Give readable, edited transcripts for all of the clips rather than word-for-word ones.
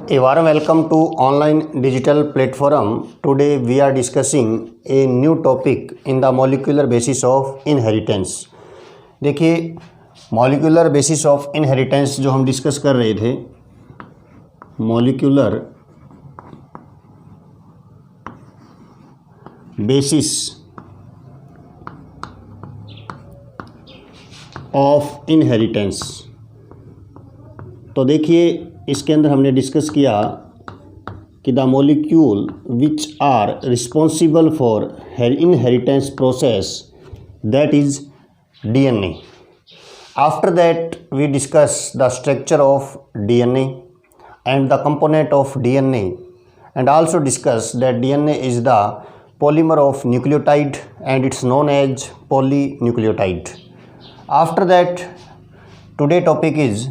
A warm welcome to online digital platform. Today we are discussing a new topic in the molecular basis of inheritance. देखिए molecular basis of inheritance जो हम discuss कर रहे थे, molecular basis of inheritance। तो देखिए इसके अंदर हमने डिस्कस किया कि the molecule which are responsible for inheritance process that is DNA. After that we discuss the structure of DNA and the component of DNA and also discuss that DNA is the polymer of nucleotide and it's known as polynucleotide. After that, today topic is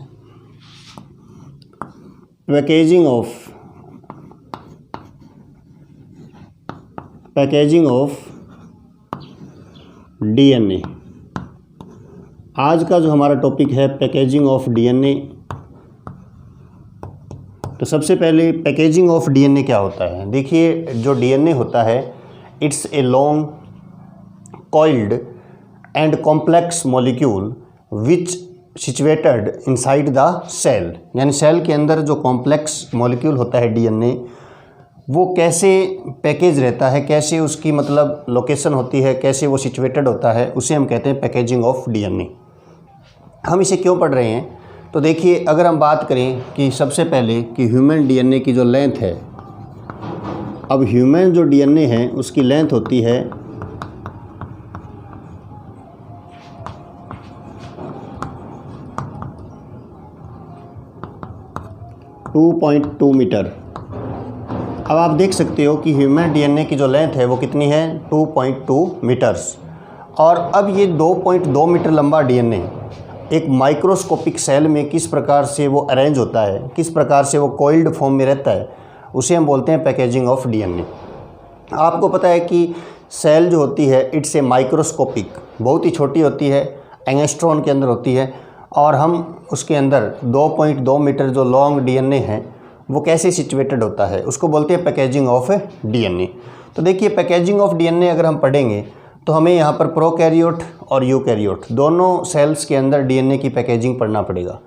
packaging of DNA. आज का जो हमारा topic है packaging of DNA. तो सबसे पहले packaging of DNA क्या होता है। देखिए जो डीएनए होता है it's a long coiled and complex molecule which situated inside the cell। यानी सेल के अंदर जो कॉम्प्लेक्स मॉलिक्यूल होता है डीएनए वो कैसे पैकेज रहता है, कैसे उसकी मतलब लोकेशन होती है, कैसे वो सिचुएटेड होता है, उसे हम कहते हैं पैकेजिंग ऑफ डीएनए। हम इसे क्यों पढ़ रहे हैं, तो देखिए अगर हम बात करें कि सबसे पहले कि ह्यूमन डीएनए की जो लेंथ है, अब ह्यूमन जो डीएनए है उसकी लेंथ होती है 2.2 मीटर। अब आप देख सकते हो कि ह्यूमन डीएनए की जो लेंथ है वो कितनी है 2.2 मीटर्स। और अब ये 2.2 मीटर लंबा डीएनए एक माइक्रोस्कोपिक सेल में किस प्रकार से वो अरेंज होता है, किस प्रकार से वो कोइल्ड फॉर्म में रहता है, उसे हम बोलते हैं पैकेजिंग ऑफ डीएनए। आपको पता है कि सेल जो होती है इट्स ए माइक्रोस्कोपिक, बहुत ही छोटी होती है, एंगस्ट्रॉन के अंदर होती है, और हम उसके अंदर 2.2 मीटर जो लॉन्ग डीएनए है वो कैसे सिचुएटेड होता है, उसको बोलते हैं पैकेजिंग ऑफ डीएनए। तो देखिए पैकेजिंग ऑफ डीएनए अगर हम पढ़ेंगे तो हमें यहाँ पर प्रोकैरियोट और यूकैरियोट दोनों सेल्स के अंदर डीएनए की पैकेजिंग पढ़ना पड़ेगा।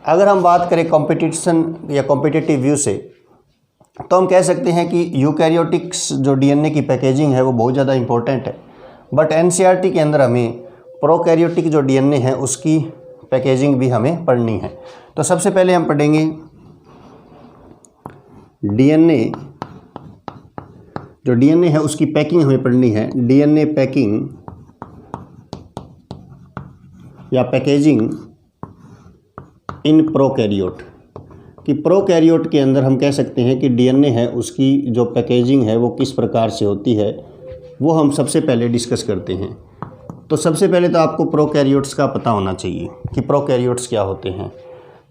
अगर हम बात करें कॉम्पिटिशन या कॉम्पिटिटिव व्यू से तो हम कह सकते हैं कि यूकैरियोटिक्स जो डीएनए की पैकेजिंग है वो बहुत ज़्यादा इंपॉर्टेंट है, बट एनसीईआरटी के अंदर हमें प्रोकैरियोटिक जो डीएनए है उसकी पैकेजिंग भी हमें पढ़नी है। तो सबसे पहले हम पढ़ेंगे डीएनए, जो डीएनए है उसकी पैकिंग हमें पढ़नी है। डीएनए पैकिंग या पैकेजिंग इन प्रोकैरियोट, कि प्रोकैरियोट के अंदर हम कह सकते हैं कि डीएनए है उसकी जो पैकेजिंग है वो किस प्रकार से होती है, वो हम सबसे पहले डिस्कस करते हैं। तो सबसे पहले तो आपको प्रोकैरियोट्स का पता होना चाहिए कि प्रोकैरियोट्स क्या होते हैं।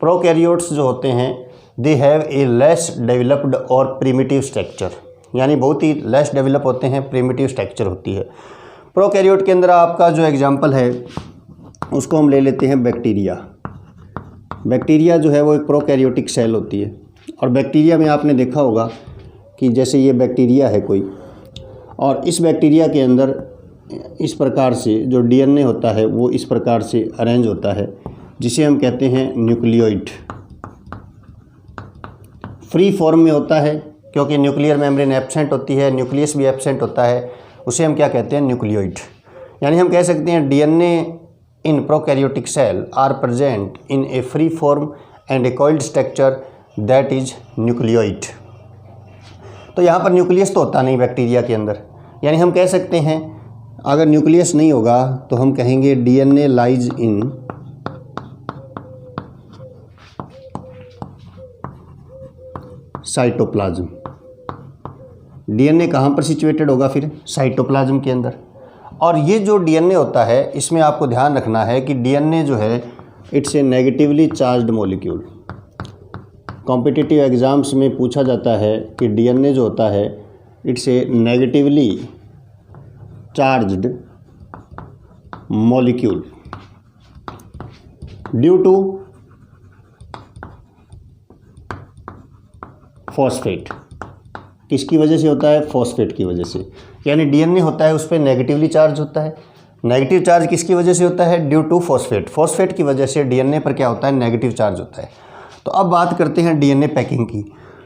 प्रोकैरियोट्स जो होते हैं they have a less developed और प्रिमिटिव स्ट्रक्चर, यानी बहुत ही लेस डेवलप होते हैं, प्रिमिटिव स्ट्रक्चर होती है। प्रोकैरियोट के अंदर आपका जो एग्जांपल है उसको हम ले लेते हैं बैक्टीरिया। बैक्टीरिया जो है वो एक प्रोकैरियोटिक सेल होती है, और बैक्टीरिया में आपने देखा होगा कि जैसे ये बैक्टीरिया है कोई, और इस बैक्टीरिया के अंदर इस प्रकार से जो डीएनए होता है वो इस प्रकार से अरेंज होता है, जिसे हम कहते हैं न्यूक्लियोइड। फ्री फॉर्म में होता है क्योंकि न्यूक्लियर मेम्ब्रेन एब्सेंट होती है, न्यूक्लियस भी एब्सेंट होता है, उसे हम क्या कहते हैं न्यूक्लियोइड। यानी हम कह सकते हैं DNA in prokaryotic cell are present in a free form and a coiled structure that is nucleoid. तो यहाँ पर न्यूक्लियस तो होता नहीं बैक्टीरिया के अंदर, यानी हम कह सकते हैं अगर न्यूक्लियस नहीं होगा तो हम कहेंगे DNA lies in cytoplasm. DNA कहाँ पर सिचुएटेड होगा फिर साइटोप्लाज्म के अंदर। और ये जो डीएनए होता है इसमें आपको ध्यान रखना है कि डीएनए जो है it's a negatively charged molecule. Competitive exams में पूछा जाता है कि डीएनए जो होता है it's a negatively charged molecule due to phosphate. किसकी वजह से होता है? फॉस्फेट की वजह से। यानी डीएनए होता है उस पर नेगेटिवली चार्ज होता है। नेगेटिव चार्ज किसकी वजह से होता है? Due to phosphate. फॉस्फेट की वजह से डीएनए पर क्या होता है? नेगेटिव चार्ज होता है। तो अब बात करते हैं डीएनए पैकिंग की।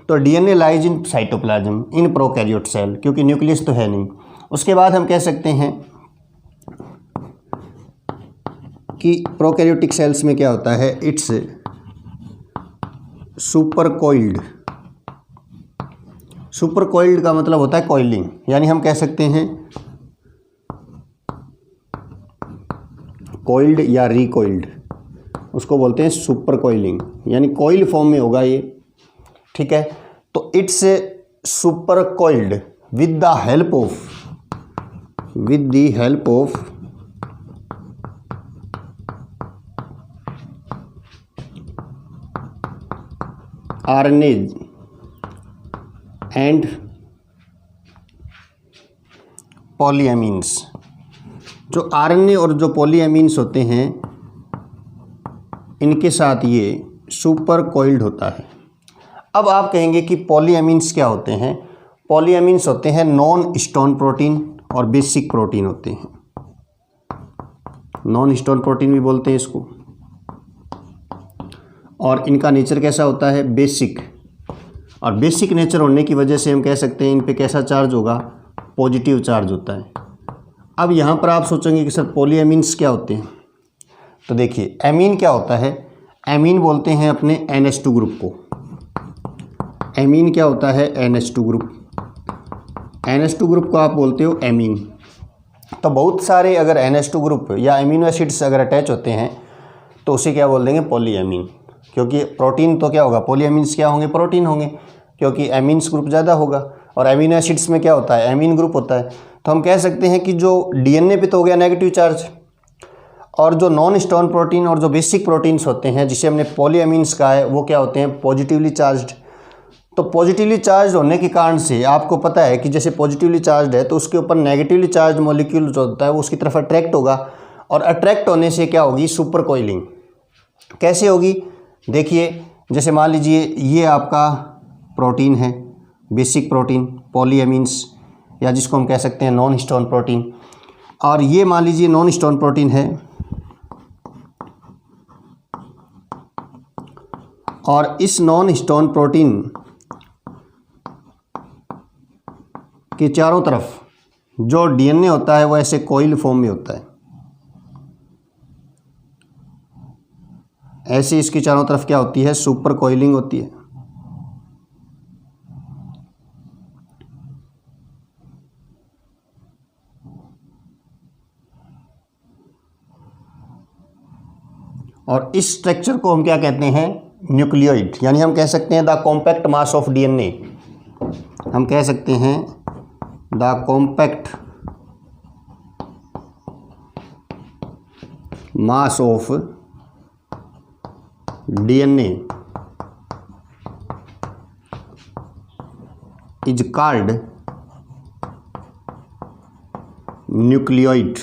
तो DNA lies in cytoplasm in prokaryote cell, क्योंकि न्यूक्लियस तो है नहीं। उसके बाद हम कह सकते हैं कि प्रोकैरियोटिक सेल्स में क्या होता है? It's super coiled. Super coiled का मतलब होता है कोइलिंग, यानी हम कह सकते हैं कोइल्ड या रिकोइल्ड, उसको बोलते हैं सुपर कोइलिंग, यानी कोइल फॉर्म में होगा ये। ठीक है, तो it's super coiled with the help of RNAs and polyamines. जो आरएनए और जो पॉलीएमीन्स होते हैं इनके साथ ये सुपर कोइल्ड होता है। अब आप कहेंगे कि पॉलीएमीन्स क्या होते हैं? पॉलीएमीन्स होते हैं नॉन स्टोन प्रोटीन और बेसिक प्रोटीन होते हैं। नॉन स्टोन प्रोटीन भी बोलते हैं इसको। और इनका नेचर कैसा होता है? बेसिक। और बेसिक नेचर होने की वजह से हम कह सकते हैं इन पे कैसा चार्ज होगा? पॉजिटिव चार्ज होता है। अब यहाँ पर आप सोचेंगे कि सर पॉलीएमीन्स क्या होते हैं? तो देखिए, एमीन क्या होता है? एमीन बोलते हैं अपने NH2 ग्रुप को। एमीन क्या होता है? NH2 group. NH2 ग्रुप को आप बोलते हो एमीन। तो बहुत सारे अगर NH2 ग्रुप या एमिनो एसिड्स अगर अटैच होते हैं तो उसे क्या बोल देंगे? पॉलीएमीन। क्योंकि प्रोटीन तो क्या होगा? पॉलीएमीन्स क्या होंगे? प्रोटीन होंगे, क्योंकि एमीन्स ग्रुप ज़्यादा होगा। और एमिनो एसिड्स में क्या होता है? एमीन ग्रुप होता है। तो हम कह सकते हैं कि जो डीएनए पे तो हो गया नेगेटिव चार्ज, और जो नॉन स्टोन प्रोटीन और जो बेसिक प्रोटीन्स होते हैं जिसे हमने पॉलीएमीन्स कहा है वो क्या होते हैं? Positively charged. तो पॉजिटिवली चार्ज होने के कारण से आपको पता है कि जैसे पॉजिटिवली चार्ज है तो उसके ऊपर नेगेटिवली चार्ज मॉलिक्यूल जो होता है वो उसकी तरफ अट्रैक्ट होगा, और अट्रैक्ट होने से क्या होगी? Super coiling. कैसे होगी? देखिए, जैसे मान लीजिए ये आपका प्रोटीन है, बेसिक प्रोटीन, पॉलीएमीन्स, या जिसको हम कह सकते हैं नॉन स्टोन प्रोटीन, और ये मान लीजिए नॉन स्टोन प्रोटीन है, और इस नॉन स्टोन प्रोटीन के चारों तरफ जो डीएनए होता है वो ऐसे कोइल फॉर्म में होता है। ऐसे इसके चारों तरफ क्या होती है? सुपर कोइलिंग होती है। और इस स्ट्रक्चर को हम क्या कहते हैं? न्यूक्लियोइड। यानी हम कह सकते हैं the compact mass of DNA. हम कह सकते हैं the compact mass of DNA is called nucleoid.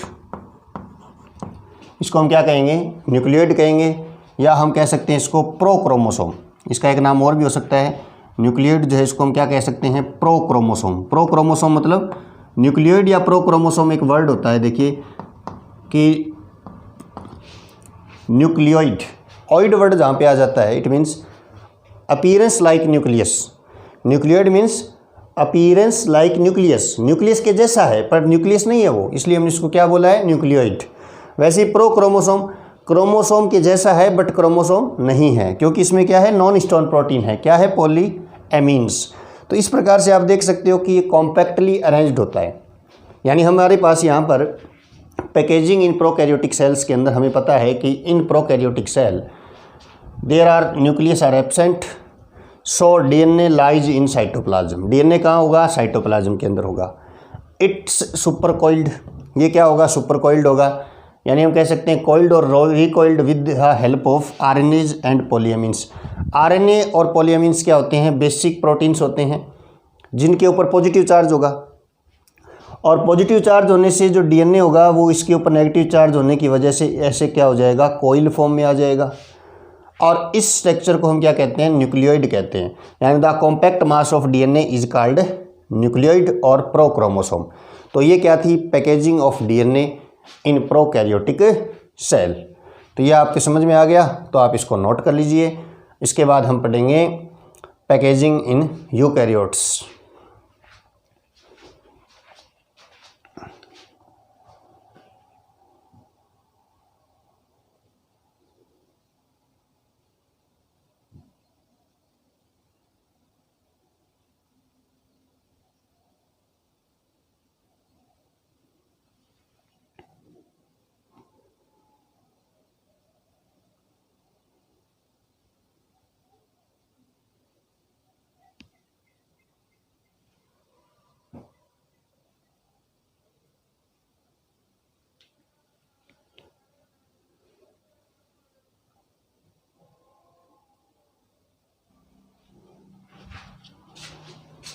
इसको हम क्या कहेंगे? न्यूक्लियोइड कहेंगे, या हम कह सकते हैं इसको प्रोक्रोमोसोम। इसका एक नाम और भी हो सकता है। न्यूक्लियोइड जो है इसको हम क्या कह सकते हैं? प्रोक्रोमोसोम। प्रोक्रोमोसोम मतलब न्यूक्लियोइड या प्रोक्रोमोसोम एक वर्ड होता है। देखिए कि न्यूक्लियोइड, ऑइड वर्ड जहाँ पे आ जाता है it means appearance like nucleus. Nucleoid means appearance like nucleus, nucleus के जैसा है पर न्यूक्लियस नहीं है वो, इसलिए हमने इसको क्या बोला है? न्यूक्लियोइड। वैसे ही प्रोक्रोमोसोम क्रोमोसोम के जैसा है बट क्रोमोसोम नहीं है, क्योंकि इसमें क्या है? नॉन स्टोन प्रोटीन है। क्या है? पॉलीएमीन्स। तो इस प्रकार से आप देख सकते हो कि ये कॉम्पैक्टली अरेंज्ड होता है। यानी हमारे पास यहाँ पर पैकेजिंग इन प्रोकैरियोटिक सेल्स के अंदर हमें पता है कि in prokaryotic cell there are nucleus are absent, so DNA lies in cytoplasm. DNA कहाँ होगा? साइटोप्लाज्म के अंदर होगा। इट्स सुपर कोइल्ड, ये क्या होगा? सुपर कोइल्ड होगा। यानी हम कह सकते हैं कोइल्ड और recoiled with the help of RNAs and polyamines. RNA और पॉलीएमीन्स क्या होते हैं? बेसिक प्रोटीन्स होते हैं जिनके ऊपर पॉजिटिव चार्ज होगा, और पॉजिटिव चार्ज होने से जो डीएनए होगा वो इसके ऊपर नेगेटिव चार्ज होने की वजह से ऐसे क्या हो जाएगा? कोइल फॉर्म में आ जाएगा। और इस स्ट्रक्चर को हम क्या कहते हैं, न्यूक्लियोइड कहते हैं। यानी the compact mass of DNA is called nucleoid और प्रोक्रोमोसोम। तो ये क्या थी, packaging of DNA in prokaryotic cell. तो ये आपके समझ में आ गया, तो आप इसको नोट कर लीजिए। इसके बाद हम पढ़ेंगे packaging in eukaryotes.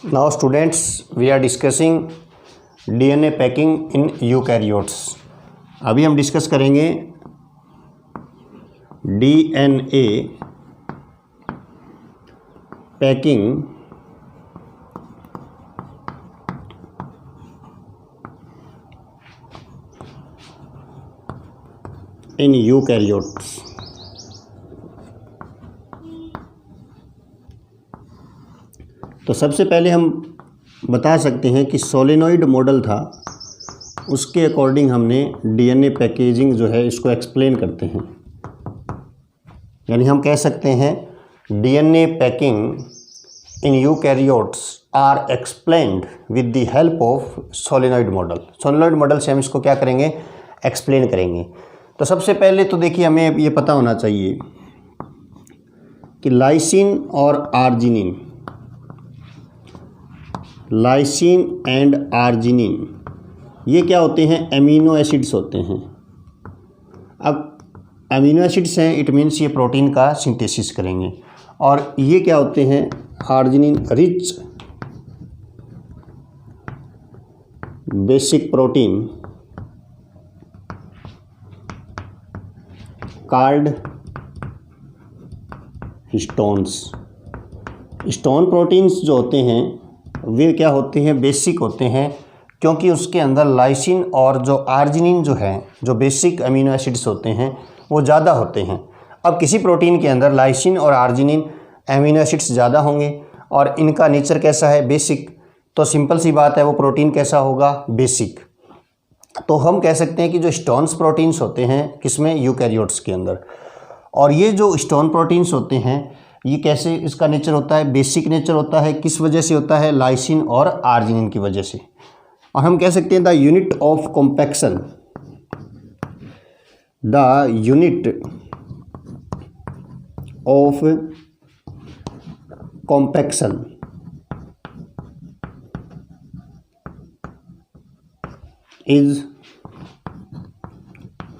Now students, we are discussing DNA packing in eukaryotes। अभी हम डिस्कस करेंगे DNA पैकिंग इन यूकैरियोट्स। तो सबसे पहले हम बता सकते हैं कि सोलेनॉइड मॉडल था, उसके अकॉर्डिंग हमने डीएनए पैकेजिंग जो है इसको एक्सप्लेन करते हैं। यानी हम कह सकते हैं DNA packing in eukaryotes are explained with the help of solenoid model. Solenoid model से हम इसको क्या करेंगे, एक्सप्लेन करेंगे। तो सबसे पहले तो देखिए हमें ये पता होना चाहिए कि लाइसिन और आर्जिनिन, लाइसिन एंड आर्जिनिन ये क्या होते हैं, एमिनो एसिड्स होते हैं। अब एमिनो एसिड्स हैं, इट मीन्स ये प्रोटीन का सिंथेसिस करेंगे। और ये क्या होते हैं, arginine rich basic protein called histones. Histone proteins जो होते हैं वे क्या होते हैं, बेसिक होते हैं, क्योंकि उसके अंदर लाइसिन और जो आर्जिनिन जो है, जो बेसिक अमीनो एसिड्स होते हैं वो ज़्यादा होते हैं। अब किसी प्रोटीन के अंदर लाइसिन और आर्जिनिन अमीनो एसिड्स ज़्यादा होंगे और इनका नेचर कैसा है, बेसिक, तो सिंपल सी बात है वो प्रोटीन कैसा होगा, बेसिक। तो हम कह सकते हैं कि जो स्टोन्स प्रोटीन्स होते हैं किसमें, यूकैरियोट्स के अंदर। और ये जो स्टोन प्रोटीन्स होते हैं ये कैसे, इसका नेचर होता है, बेसिक नेचर होता है। किस वजह से होता है, लाइसिन और आर्जिनिन की वजह से। और हम कह सकते हैं the unit of compaction, the unit of compaction is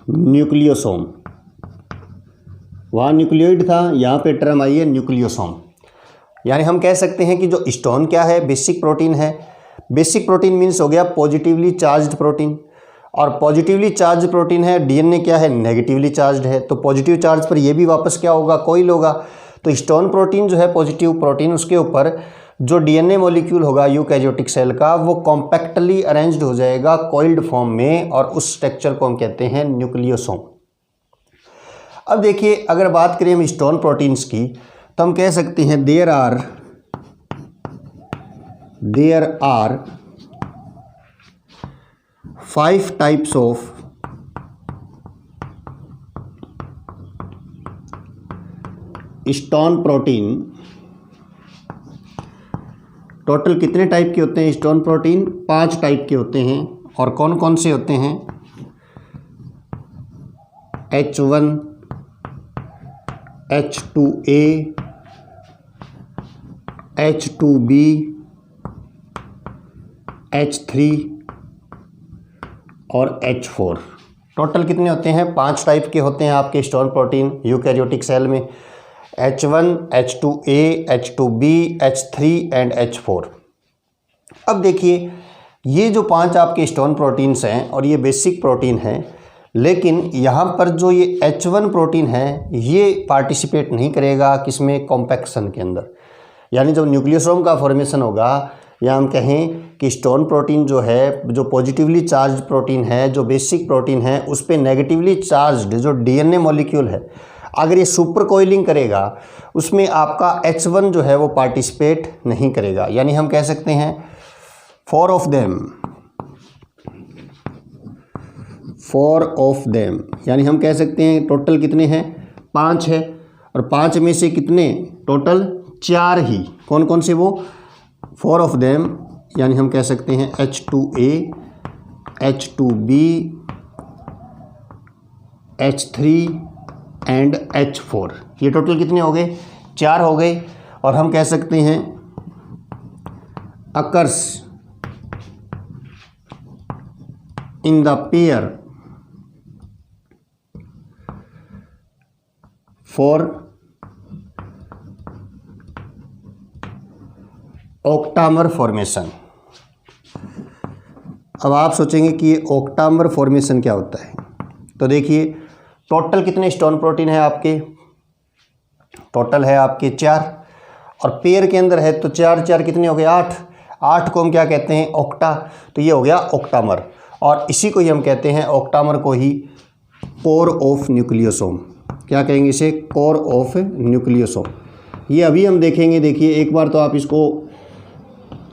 nucleosome. वहाँ न्यूक्लियोइड था, यहाँ पे टर्म आई है न्यूक्लियोसोम। यानी हम कह सकते हैं कि जो स्टोन क्या है, बेसिक प्रोटीन है। बेसिक प्रोटीन मीन्स हो गया पॉजिटिवली चार्ज्ड प्रोटीन, और पॉजिटिवली चार्ज प्रोटीन है। डीएनए क्या है, नेगेटिवली चार्ज्ड है, तो पॉजिटिव चार्ज पर ये भी वापस क्या होगा, कोइल होगा। तो स्टोन प्रोटीन जो है पॉजिटिव प्रोटीन, उसके ऊपर जो डीएनए मॉलिक्यूल होगा यूकैरियोटिक सेल का वो कॉम्पैक्टली अरेंज्ड हो जाएगा कोइल्ड फॉर्म में, और उस स्ट्रक्चर को हम कहते हैं न्यूक्लियोसोम। अब देखिए अगर बात करें हम स्टोन प्रोटीन्स की तो हम कह सकते हैं there are 5 types of histone protein. Total कितने टाइप के होते हैं स्टोन प्रोटीन, 5 टाइप के होते हैं। और कौन कौन से होते हैं, H1, H2A, H2B, H3 और H4। टोटल कितने होते हैं, 5 टाइप के होते हैं आपके स्टोन प्रोटीन यूकैरियोटिक सेल में, H1, H2A, H2B, H3 and H4। अब देखिए ये जो 5 आपके स्टोन प्रोटीन्स हैं और ये बेसिक प्रोटीन हैं, लेकिन यहाँ पर जो ये H1 प्रोटीन है ये पार्टिसिपेट नहीं करेगा किसमें, कॉम्पैक्शन के अंदर। यानी जब न्यूक्लियोसोम का फॉर्मेशन होगा या हम कहें कि हिस्टोन प्रोटीन जो है, जो पॉजिटिवली चार्ज प्रोटीन है, जो बेसिक प्रोटीन है, उस पे नेगेटिवली चार्ज्ड जो डीएनए मॉलिक्यूल है, अगर ये सुपर कोइलिंग करेगा उसमें आपका H1 जो है वो पार्टिसिपेट नहीं करेगा। यानी हम कह सकते हैं 4 ऑफ देम, यानी हम कह सकते हैं टोटल कितने हैं, 5 है, और 5 में से कितने टोटल 4 ही, कौन कौन से वो, 4 ऑफ देम, यानी हम कह सकते हैं H2A, H2B, H3 and H4। ये टोटल कितने हो गए, 4 हो गए। और हम कह सकते हैं occurs in the pair for octamer formation. अब आप सोचेंगे कि ये ऑक्टामर फॉर्मेशन क्या होता है, तो देखिए टोटल कितने स्टोन प्रोटीन है आपके, टोटल है आपके 4, और पेयर के अंदर है तो 4 4 कितने हो गए, 8 को हम क्या कहते हैं, ऑक्टा, तो ये हो गया ऑक्टामर। और इसी को ही हम कहते हैं, ऑक्टामर को ही कोर ऑफ न्यूक्लियोसोम, क्या कहेंगे इसे, कोर ऑफ न्यूक्लियोसोम। ये अभी हम देखेंगे। देखिए एक बार तो आप इसको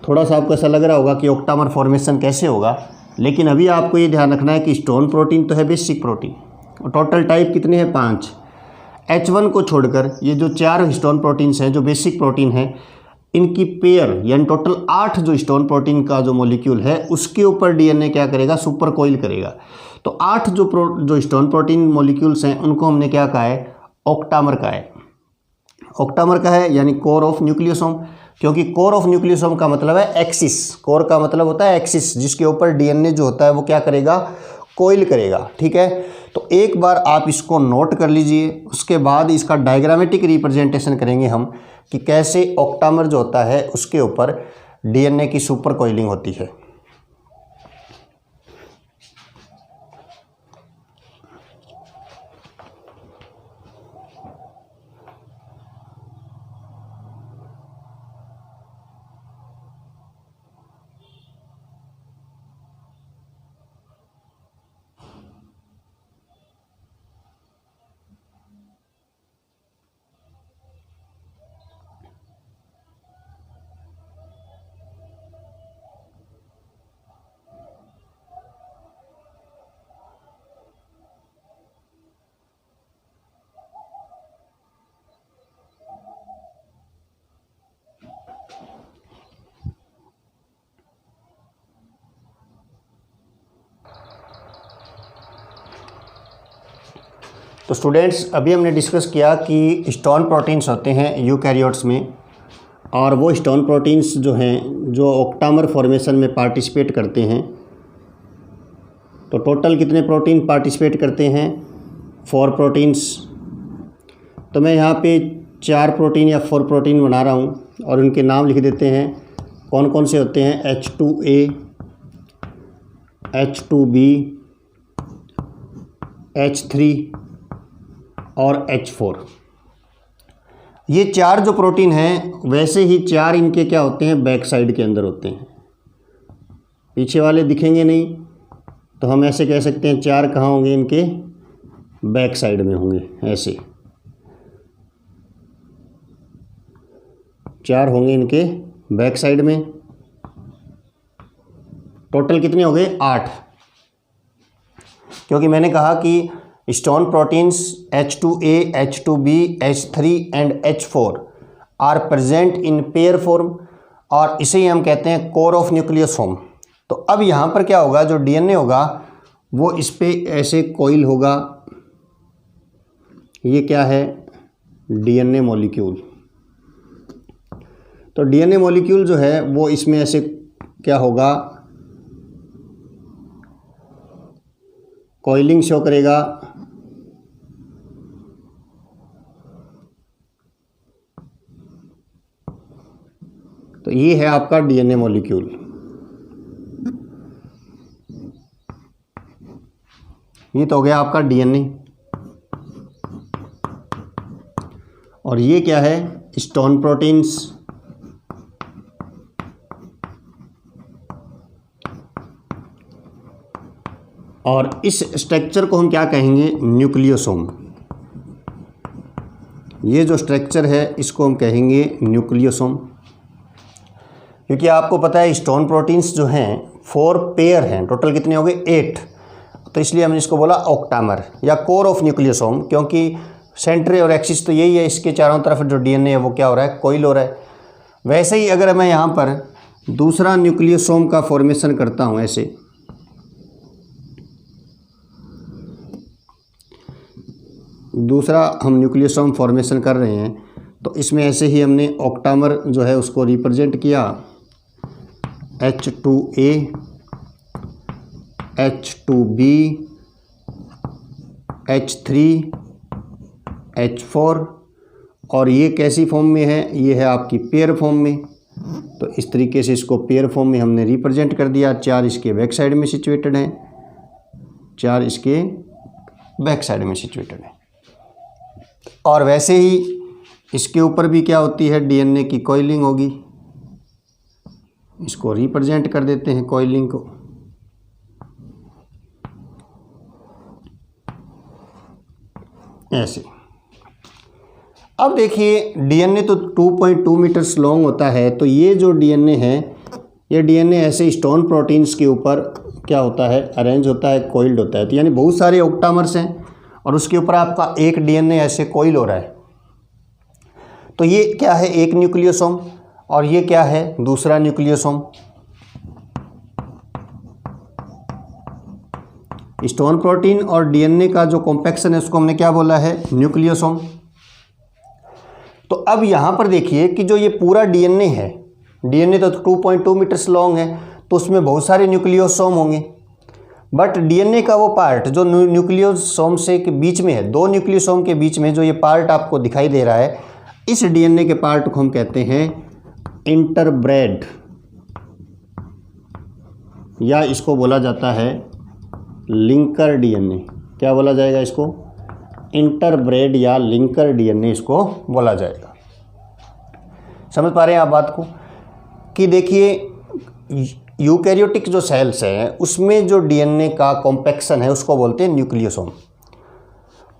थोड़ा सा आपको ऐसा लग रहा होगा कि ऑक्टामर फॉर्मेशन कैसे होगा, लेकिन अभी आपको ये ध्यान रखना है कि स्टोन प्रोटीन तो है बेसिक प्रोटीन, और टोटल टाइप कितने हैं, 5। H1 को छोड़कर ये जो 4 हिस्टोन प्रोटीन्स हैं जो बेसिक प्रोटीन हैं, इनकी पेयर यानी टोटल 8 जो हिस्टोन प्रोटीन का जो मॉलिक्यूल है उसके ऊपर डीएनए क्या करेगा, सुपर कोइल करेगा। तो 8 जो हिस्टोन प्रोटीन मॉलिक्यूल्स हैं उनको हमने क्या कहा है, ऑक्टामर का है। ऑक्टामर का है यानी कोर ऑफ न्यूक्लियोसोम, क्योंकि कोर ऑफ न्यूक्लियोसोम का मतलब है एक्सिस, कोर का मतलब होता है एक्सिस, जिसके ऊपर डीएनए जो होता है वो क्या करेगा, कोइल करेगा। ठीक है, तो एक बार आप इसको नोट कर लीजिए, उसके बाद इसका डायग्रामेटिक रिप्रेजेंटेशन करेंगे हम कि कैसे ऑक्टामर जो होता है उसके ऊपर डीएनए की सुपर कोइलिंग होती है। तो स्टूडेंट्स अभी हमने डिस्कस किया कि स्टोन प्रोटीन्स होते हैं यूकैरियोट्स में, और वो स्टोन प्रोटीन्स जो हैं जो ऑक्टामर फॉर्मेशन में पार्टिसिपेट करते हैं। तो टोटल कितने प्रोटीन पार्टिसिपेट करते हैं, 4 प्रोटीन्स। तो मैं यहाँ पे 4 प्रोटीन या 4 प्रोटीन बना रहा हूँ और उनके नाम लिख देते हैं, कौन कौन से होते हैं, H2A, H2B, H3 और H4। ये 4 जो प्रोटीन हैं वैसे ही 4 इनके क्या होते हैं, बैक साइड के अंदर होते हैं, पीछे वाले दिखेंगे नहीं, तो हम ऐसे कह सकते हैं 4 कहाँ होंगे, इनके बैक साइड में होंगे, ऐसे 4 होंगे इनके बैक साइड में। टोटल कितने हो गए, 8, क्योंकि मैंने कहा कि histone proteins H2A, H2B, H3 and H4 are present in pair form, और इसे ही हम कहते हैं कोर ऑफ न्यूक्लियोसोम। तो अब यहाँ पर क्या होगा, जो डीएनए होगा वो इस पे ऐसे कोइल होगा, ये क्या है, डीएनए मॉलिक्यूल। तो डीएनए मॉलिक्यूल जो है वो इसमें ऐसे क्या होगा, कोइलिंग शो करेगा। तो ये है आपका डीएनए मॉलिक्यूल, ये तो हो गया आपका डीएनए। और ये क्या है, स्टोन प्रोटीन्स। और इस स्ट्रक्चर को हम क्या कहेंगे, न्यूक्लियोसोम। ये जो स्ट्रक्चर है इसको हम कहेंगे न्यूक्लियोसोम, क्योंकि आपको पता है स्टोन प्रोटीन्स जो हैं 4 पेयर हैं, टोटल कितने हो गए 8, तो इसलिए हमने इसको बोला ऑक्टामर या कोर ऑफ न्यूक्लियोसोम, क्योंकि सेंटर और एक्सिस तो यही है, इसके चारों तरफ जो डीएनए है वो क्या हो रहा है, कोइल हो रहा है। वैसे ही अगर मैं यहाँ पर दूसरा न्यूक्लियोसोम का फॉर्मेशन करता हूँ, ऐसे दूसरा हम न्यूक्लियोसोम फॉर्मेशन कर रहे हैं, तो इसमें ऐसे ही हमने ऑक्टामर जो है उसको रिप्रेजेंट किया, H2A, H2B, H3, H4, और ये कैसी फॉर्म में है, ये है आपकी पेयर फॉर्म में। तो इस तरीके से इसको पेयर फॉर्म में हमने रिप्रेजेंट कर दिया। 4 इसके बैक साइड में सिचुएटेड हैं, 4 इसके बैक साइड में सिचुएटेड हैं। और वैसे ही इसके ऊपर भी क्या होती है, डीएनए की कॉइलिंग होगी। इसको रिप्रेजेंट कर देते हैं कॉइलिंग को। ऐसे अब देखिए डीएनए तो 2.2 मीटर्स लॉन्ग होता है, तो ये जो डीएनए है, ये डीएनए ऐसे स्टोन प्रोटीन्स के ऊपर क्या होता है, अरेंज होता है, कोइल्ड होता है। तो यानी बहुत सारे ऑक्टामर्स हैं और उसके ऊपर आपका एक डीएनए ऐसे कोइल हो रहा है। तो ये क्या है, एक न्यूक्लियोसोम, और ये क्या है, दूसरा न्यूक्लियोसोम। स्टोन प्रोटीन और डीएनए का जो कॉम्पेक्शन है उसको हमने क्या बोला है, न्यूक्लियोसोम। तो अब यहाँ पर देखिए कि जो ये पूरा डीएनए है, डीएनए तो 2.2 मीटर्स लॉन्ग है, तो उसमें बहुत सारे न्यूक्लियोसोम होंगे। बट डीएनए का वो पार्ट जो न्यूक्लियोसोम से के बीच में है, 2 न्यूक्लियोसोम के बीच में जो ये पार्ट आपको दिखाई दे रहा है, इस डीएनए के पार्ट को हम कहते हैं इंटरब्रेड, या इसको बोला जाता है लिंकर डीएनए। क्या बोला जाएगा इसको, इंटरब्रेड या लिंकर डीएनए इसको बोला जाएगा। समझ पा रहे हैं आप बात को, कि देखिए यूकैरियोटिक जो सेल्स हैं उसमें जो डीएनए का कॉम्पेक्शन है उसको बोलते हैं न्यूक्लियोसोम।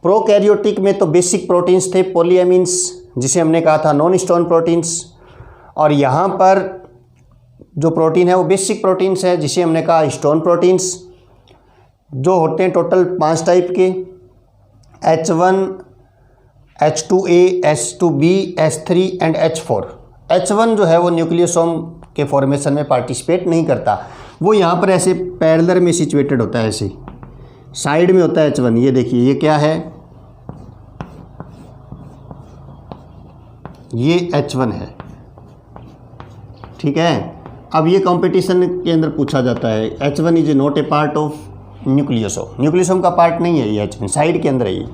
प्रोकैरियोटिक में तो बेसिक प्रोटीन्स थे, पॉलीएमीन्स, जिसे हमने कहा था नॉन स्टोन प्रोटीन्स, और यहाँ पर जो प्रोटीन है वो बेसिक प्रोटीन्स है, जिसे हमने कहा स्टोन प्रोटीन्स, जो होते हैं टोटल 5 टाइप के, H1, H2A, H2B, H3 and H4। H1 जो है वो न्यूक्लियोसोम के फॉर्मेशन में पार्टिसिपेट नहीं करता, वो यहाँ पर ऐसे पैरेलल में सिचुएटेड होता है, ऐसे साइड में होता है H1। ये देखिए ये क्या है, ये H1 है, ठीक है। अब ये कंपटीशन के अंदर पूछा जाता है, H1 is not a part of nucleosome, nucleosome का पार्ट नहीं है ये H1, साइड के अंदर है ये।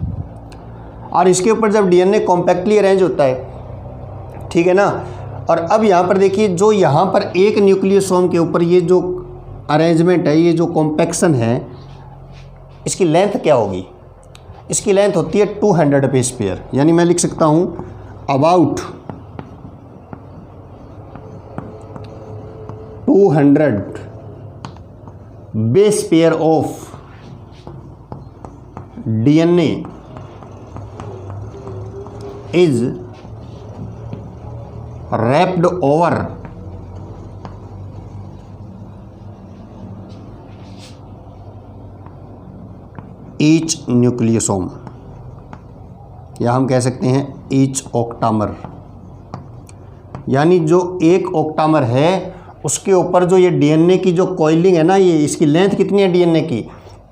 और इसके ऊपर जब डीएनए कॉम्पैक्टली अरेंज होता है, ठीक है ना। और अब यहाँ पर देखिए, जो यहाँ पर एक न्यूक्लियोसोम के ऊपर ये जो अरेंजमेंट है, ये जो कॉम्पैक्शन है, इसकी लेंथ क्या होगी, इसकी लेंथ होती है 200 बेस पेयर। यानी मैं लिख सकता हूँ about 200 base pair of DNA is wrapped over each nucleosome, या हम कह सकते हैं ईच ऑक्टामर। यानी जो एक ऑक्टामर है उसके ऊपर जो ये डीएनए की जो कॉइलिंग है ना, ये इसकी लेंथ कितनी है डीएनए की,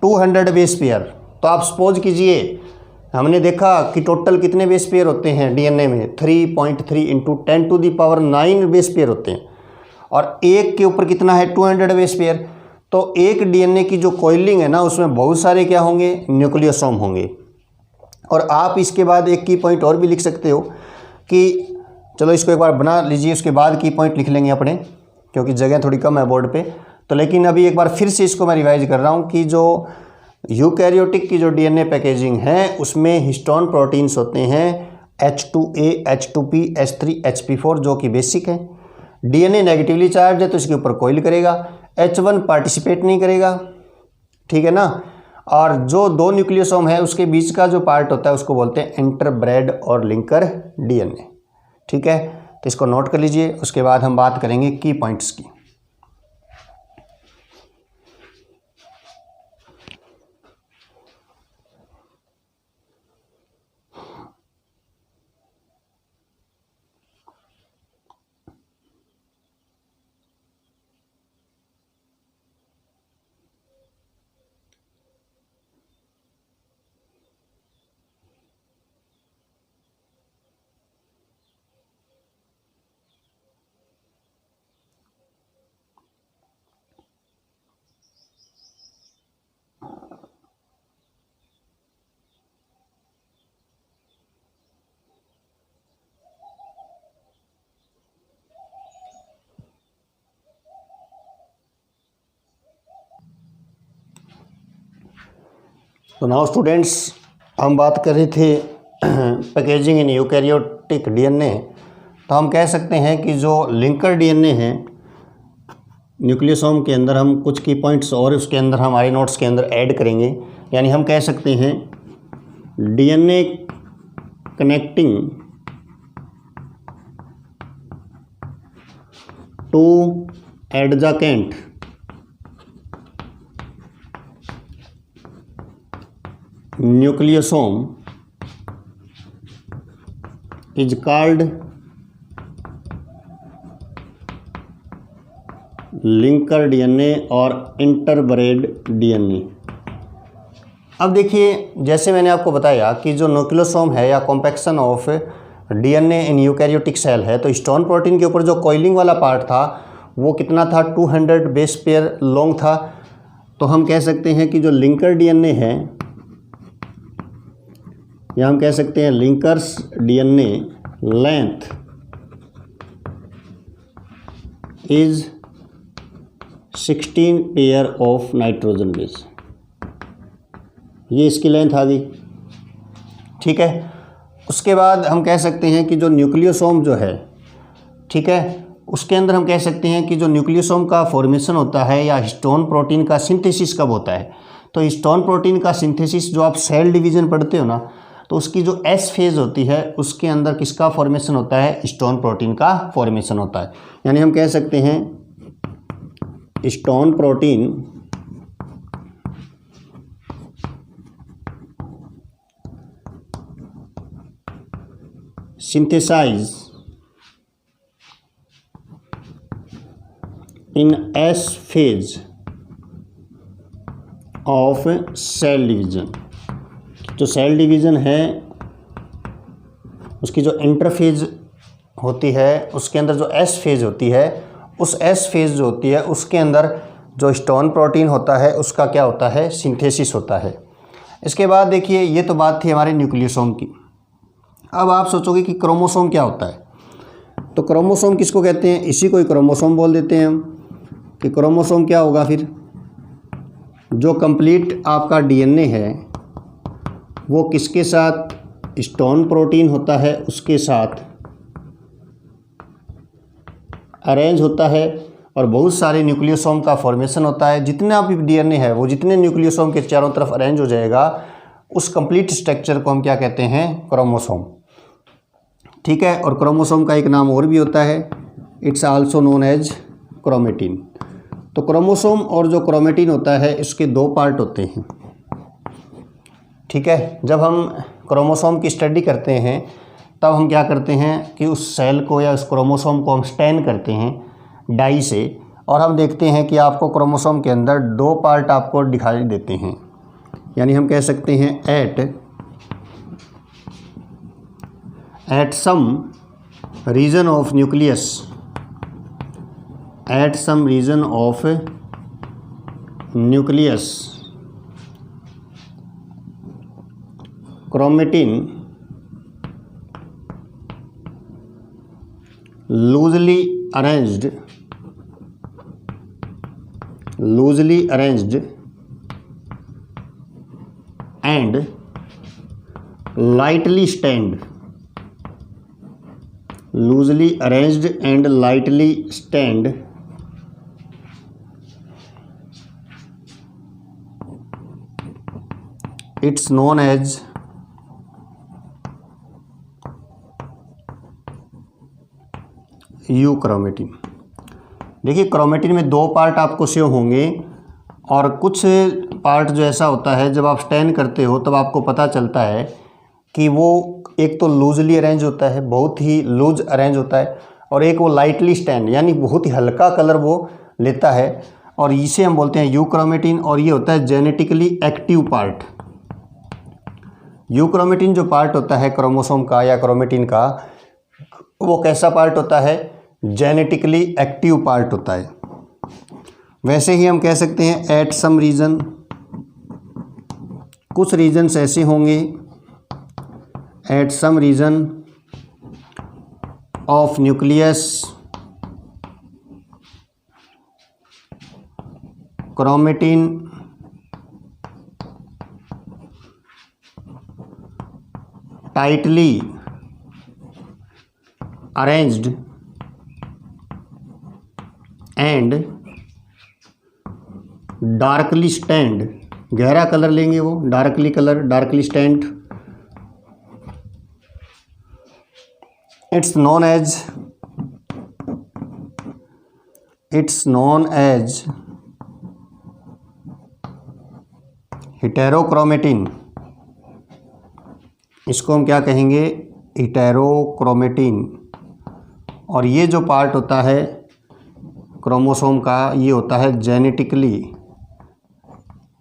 200 बेस पेयर। तो आप सपोज कीजिए, हमने देखा कि टोटल कितने बेस पेयर होते हैं डीएनए में, 3.3 इंटू 10⁹ बेस पेयर होते हैं, और एक के ऊपर कितना है 200 बेस पेयर। तो एक डीएनए की जो कॉइलिंग है ना, उसमें बहुत सारे क्या होंगे, न्यूक्लियोसोम होंगे। और आप इसके बाद एक की पॉइंट और भी लिख सकते हो कि चलो इसको एक बार बना लीजिए, उसके बाद की पॉइंट लिख लेंगे अपने, क्योंकि जगह थोड़ी कम है बोर्ड पे। तो लेकिन अभी एक बार फिर से इसको मैं रिवाइज कर रहा हूँ कि जो यूकैरियोटिक की जो डीएनए पैकेजिंग है उसमें हिस्टोन प्रोटीन्स होते हैं H2A, H2P, H3, HP4 जो कि बेसिक है। डीएनए नेगेटिवली चार्ज है तो इसके ऊपर कोइल करेगा, H1 पार्टिसिपेट नहीं करेगा, ठीक है ना। और जो दो न्यूक्लियोसोम है उसके बीच का जो पार्ट होता है उसको बोलते हैं इंटरब्रेड और लिंकर डीएनए, ठीक है। तो इसको नोट कर लीजिए, उसके बाद हम बात करेंगे की पॉइंट्स की। तो नाउ स्टूडेंट्स, हम बात कर रहे थे पैकेजिंग इन यूकैरियोटिक डीएनए। तो हम कह सकते हैं कि जो लिंकर डीएनए है न्यूक्लियोसोम के अंदर, हम कुछ की पॉइंट्स और उसके अंदर हमारे नोट्स के अंदर ऐड करेंगे। यानी हम कह सकते हैं DNA connecting to adjacent nucleosome is called linker DNA और इंटरब्रेड डीएनए। अब देखिए, जैसे मैंने आपको बताया कि जो न्यूक्लियोसोम है या compaction of DNA in eukaryotic cell है, तो हिस्टोन प्रोटीन के ऊपर जो कॉइलिंग वाला पार्ट था वो कितना था, 200 बेस पेयर लॉन्ग था। तो हम कह सकते हैं कि जो लिंकर डीएनए है, या हम कह सकते हैं linkers DNA length is 16 pair of nitrogen base. ये इसकी लेंथ आ गई, ठीक है। उसके बाद हम कह सकते हैं कि जो न्यूक्लियोसोम जो है, ठीक है, उसके अंदर हम कह सकते हैं कि जो न्यूक्लियोसोम का फॉर्मेशन होता है या हिस्टोन प्रोटीन का सिंथेसिस कब होता है। तो हिस्टोन प्रोटीन का सिंथेसिस जो आप सेल डिवीज़न पढ़ते हो ना, तो उसकी जो एस फेज़ होती है उसके अंदर किसका फॉर्मेशन होता है, हिस्टोन प्रोटीन का फॉर्मेशन होता है। यानी हम कह सकते हैं histone protein synthesize in S phase of cell division. जो सेल डिवीज़न है उसकी जो इंटरफेज होती है उसके अंदर जो एस फेज होती है, उस एस फेज जो होती है उसके अंदर जो हिस्टोन प्रोटीन होता है उसका क्या होता है, सिंथेसिस होता है। इसके बाद देखिए, ये तो बात थी हमारे न्यूक्लियोसोम की। अब आप सोचोगे कि क्रोमोसोम क्या होता है। तो क्रोमोसोम किसको कहते हैं, इसी को ही क्रोमोसोम बोल देते हैं हम। कि क्रोमोसोम क्या होगा फिर, जो कंप्लीट आपका डीएनए है वो किसके साथ, हिस्टोन प्रोटीन होता है उसके साथ अरेंज होता है और बहुत सारे न्यूक्लियोसोम का फॉर्मेशन होता है। जितना भी डीएनए है वो जितने न्यूक्लियोसोम के चारों तरफ अरेंज हो जाएगा, उस कंप्लीट स्ट्रक्चर को हम क्या कहते हैं, क्रोमोसोम, ठीक है। और क्रोमोसोम का एक नाम और भी होता है, it's also known as chromatin. तो क्रोमोसोम और जो क्रोमेटिन होता है इसके दो पार्ट होते हैं, ठीक है। जब हम क्रोमोसोम की स्टडी करते हैं तब हम क्या करते हैं कि उस सेल को या उस क्रोमोसोम को हम स्टैन करते हैं डाई से, और हम देखते हैं कि आपको क्रोमोसोम के अंदर दो पार्ट आपको दिखाई देते हैं। यानी हम कह सकते हैं at some region of nucleus, at some region of nucleus chromatin loosely arranged and lightly stand, loosely arranged and lightly stand it's known as euchromatin. देखिए क्रोमेटिन में दो पार्ट आपको शो होंगे और कुछ पार्ट जो ऐसा होता है जब आप स्टैन करते हो तब आपको पता चलता है कि वो एक तो लूजली अरेंज होता है, बहुत ही लूज अरेंज होता है, और एक वो लाइटली स्टैंड यानी बहुत ही हल्का कलर वो लेता है, और इसे हम बोलते हैं यूक्रोमेटिन। और ये होता है जेनेटिकली एक्टिव पार्ट। यूक्रोमेटिन जो पार्ट होता है क्रोमोसोम का या क्रोमेटिन का, वो कैसा पार्ट होता है? जेनेटिकली एक्टिव पार्ट होता है। वैसे ही हम कह सकते हैं एट सम रीजन, कुछ रीजन्स ऐसे होंगे, at some region of nucleus chromatin tightly arranged and darkly stained, गहरा कलर लेंगे वो, darkly colour, darkly stained, it's known as heterochromatin. इसको हम क्या कहेंगे? हेटेरोक्रोमेटिन। और ये जो पार्ट होता है क्रोमोसोम का, ये होता है जेनेटिकली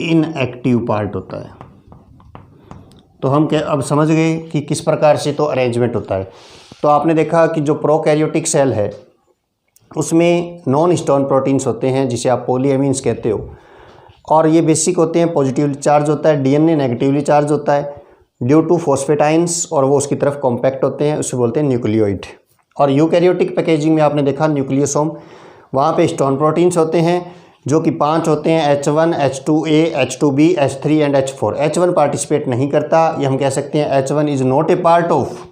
इनएक्टिव पार्ट होता है। तो हम क्या अब समझ गए कि किस प्रकार से तो अरेंजमेंट होता है। तो आपने देखा कि जो प्रोकैरियोटिक सेल है उसमें नॉन हिस्टोन प्रोटीन्स होते हैं जिसे आप पॉलीएमीन्स कहते हो, और ये बेसिक होते हैं, पॉजिटिवली चार्ज होता है, डीएनए नेगेटिवली चार्ज होता है ड्यू टू फॉस्फेटाइंस, और वो उसकी तरफ कॉम्पैक्ट होते हैं, उसे बोलते हैं न्यूक्लियोइड। और यूकैरियोटिक पैकेजिंग में आपने देखा न्यूक्लियोसोम, वहाँ पे हिस्टोन प्रोटीन्स होते हैं जो कि 5 होते हैं, H1, H2A, H2B, H3 and H4। H1 participate नहीं करता, ये हम कह सकते हैं H1 is not a part of,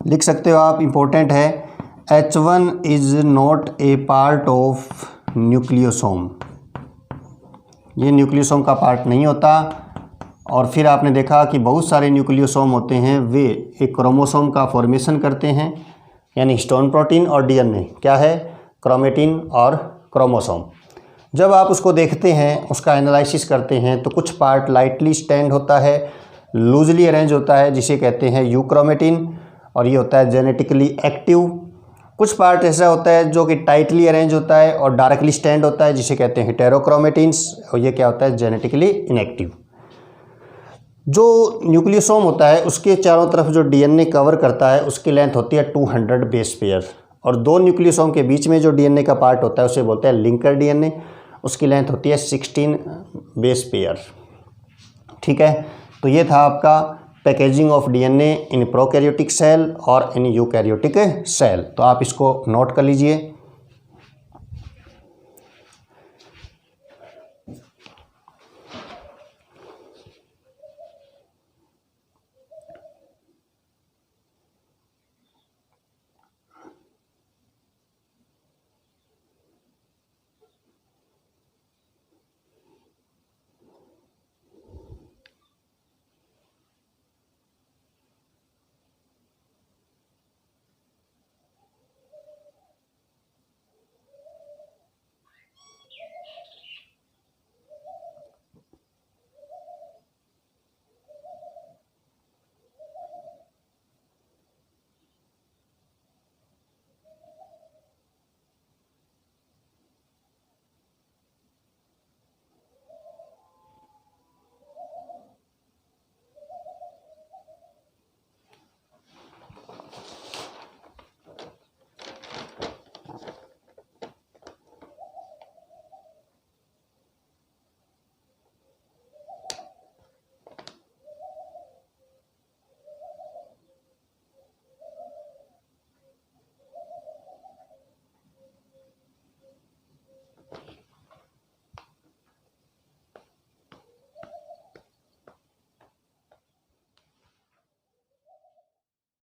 लिख सकते हो आप, इम्पोर्टेंट है, H1 is not a part of nucleosome, ये न्यूक्लियोसोम का पार्ट नहीं होता। और फिर आपने देखा कि बहुत सारे न्यूक्लियोसोम होते हैं, वे एक क्रोमोसोम का फॉर्मेशन करते हैं, यानी हिस्टोन प्रोटीन और डीएनए क्या है? क्रोमेटिन और क्रोमोसोम। जब आप उसको देखते हैं, उसका एनालिसिस करते हैं, तो कुछ पार्ट लाइटली स्टैंड होता है, लूजली अरेंज होता है जिसे कहते हैं यूक्रोमेटिन, और ये होता है जेनेटिकली एक्टिव। कुछ पार्ट ऐसा होता है जो कि टाइटली अरेंज होता है और डार्कली स्टैंड होता है जिसे कहते हैं हेटेरोक्रोमेटिन्स, और ये क्या होता है? Genetically inactive. जो न्यूक्लियोसोम होता है उसके चारों तरफ जो डीएनए कवर करता है उसकी लेंथ होती है 200 बेस पेयर, और दो न्यूक्लियोसोम के बीच में जो डीएनए का पार्ट होता है उसे बोलते हैं लिंकर डीएनए, उसकी लेंथ होती है 16 बेस पेयर। ठीक है, तो ये था आपका packaging of DNA in prokaryotic cell और इन यूकैरियोटिक सेल। तो आप इसको नोट कर लीजिए।